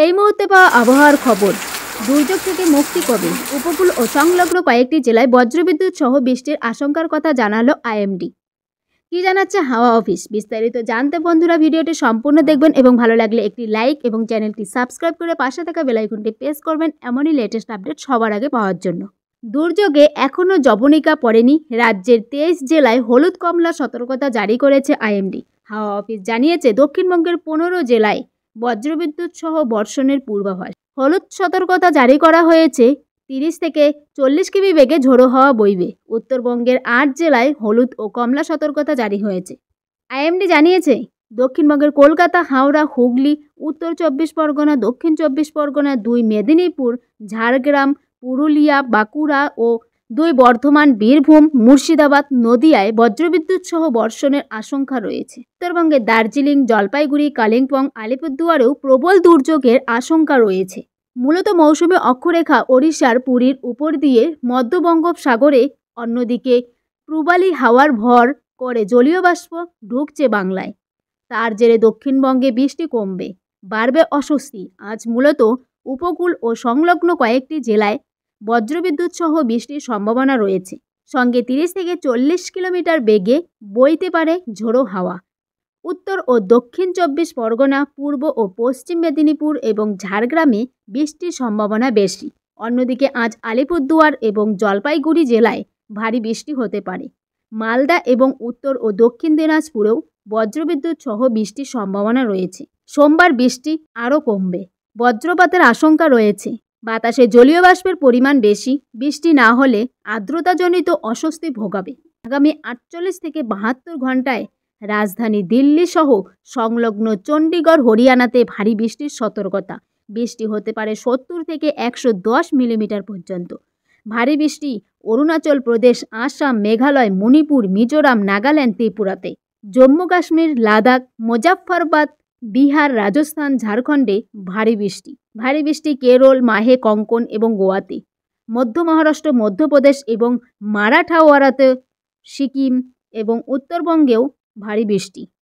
এই মুহূর্তে পাওয়া আবহাওয়ার খবর। দুর্যোগ থেকে মুক্তি কবে? উপকূল ও সংলগ্ন কয়েকটি জেলায় বজ্রবিদ্যুৎ সহ বৃষ্টির আশঙ্কার কথা জানালো আইএমডি। কি জানাচ্ছে হাওয়া অফিস? বিস্তারিত জানতে বন্ধুরা ভিডিওটি সম্পূর্ণ দেখবেন এবং ভালো লাগলে একটি লাইক এবং চ্যানেলটি সাবস্ক্রাইব করে পাশে থাকা বেল আইকনটি প্রেস করবেন এমনই লেটেস্ট আপডেট সবার আগে পাওয়ার জন্য। দুর্যোগে এখনও জবনিকা পড়েনি। রাজ্যের 23 জেলায় হলুদ কমলা সতর্কতা জারি করেছে আইএমডি। হাওয়া অফিস জানিয়েছে দক্ষিণবঙ্গের 15 জেলায় বজ্রবিদ্যুৎ সহ বর্ষণের পূর্বাভাস। হলুদ সতর্কতা জারি করা হয়েছে। 30 থেকে 40 কিমি বেগে ঝোড়ো হাওয়া বইবে। উত্তরবঙ্গের 8 জেলায় হলুদ ও কমলা সতর্কতা জারি হয়েছে। আইএমডি জানিয়েছে দক্ষিণবঙ্গের কলকাতা, হাওড়া, হুগলি, উত্তর 24 পরগনা, দক্ষিণ 24 পরগনা, 2 মেদিনীপুর, ঝাড়গ্রাম, পুরুলিয়া, বাঁকুড়া ও 2 বর্ধমান, বীরভূম, মুর্শিদাবাদ, নদিয়ায় বজ্রবিদ্যুৎ সহ বর্ষণের আশঙ্কা রয়েছে। উত্তরবঙ্গের দার্জিলিং, জলপাইগুড়ি, কালিম্পং, আলিপুরদুয়ারেও প্রবল দুর্যোগের আশঙ্কা রয়েছে। মূলত মৌসুমী অক্ষরেখা ওড়িশার পুরীর উপর দিয়ে মধ্য বঙ্গোপসাগরে, অন্যদিকে পূবালি হাওয়ার ভর করে জলীয় বাষ্প ঢুকছে বাংলায়। তার জেরে দক্ষিণবঙ্গে বৃষ্টি কমবে, বাড়বে অস্বস্তি। আজ মূলত উপকূল ও সংলগ্ন কয়েকটি জেলায় বজ্রবিদ্যুৎ সহ বৃষ্টির সম্ভাবনা রয়েছে। সঙ্গে 30 থেকে 40 কিলোমিটার বেগে বইতে পারে ঝোড়ো হাওয়া। উত্তর ও দক্ষিণ 24 পরগনা, পূর্ব ও পশ্চিম মেদিনীপুর এবং ঝাড়গ্রামে বৃষ্টির সম্ভাবনা বেশি। অন্যদিকে আজ আলিপুরদুয়ার এবং জলপাইগুড়ি জেলায় ভারী বৃষ্টি হতে পারে। মালদা এবং উত্তর ও দক্ষিণ দিনাজপুরেও বজ্রবিদ্যুৎ সহ বৃষ্টির সম্ভাবনা রয়েছে। সোমবার বৃষ্টি আরও কমবে। বজ্রপাতের আশঙ্কা রয়েছে। বাতাসে জলীয় বাষ্পের পরিমাণ বেশি। বৃষ্টি না হলে আর্দ্রতাজনিত অস্বস্তি ভোগাবে। আগামী 48 থেকে 72 ঘন্টায় রাজধানী দিল্লি সহ সংলগ্ন চণ্ডীগড়, হরিয়ানাতে ভারী বৃষ্টির সতর্কতা। বৃষ্টি হতে পারে 70 থেকে 110 মিলিমিটার পর্যন্ত। ভারী বৃষ্টি অরুণাচল প্রদেশ, আসাম, মেঘালয়, মণিপুর, মিজোরাম, নাগাল্যান্ড, ত্রিপুরাতে। জম্মু কাশ্মীর, লাদাখ, মুজাফফরবাদ, বিহার, রাজস্থান, ঝাড়খণ্ডে ভারী বৃষ্টি কেরল, মাহে, কঙ্কন এবং গোয়াতে। মধ্য মহারাষ্ট্র, মধ্যপ্রদেশ এবং মারাঠাওয়াড়াতে, সিকিম এবং উত্তরবঙ্গেও ভারী বৃষ্টি।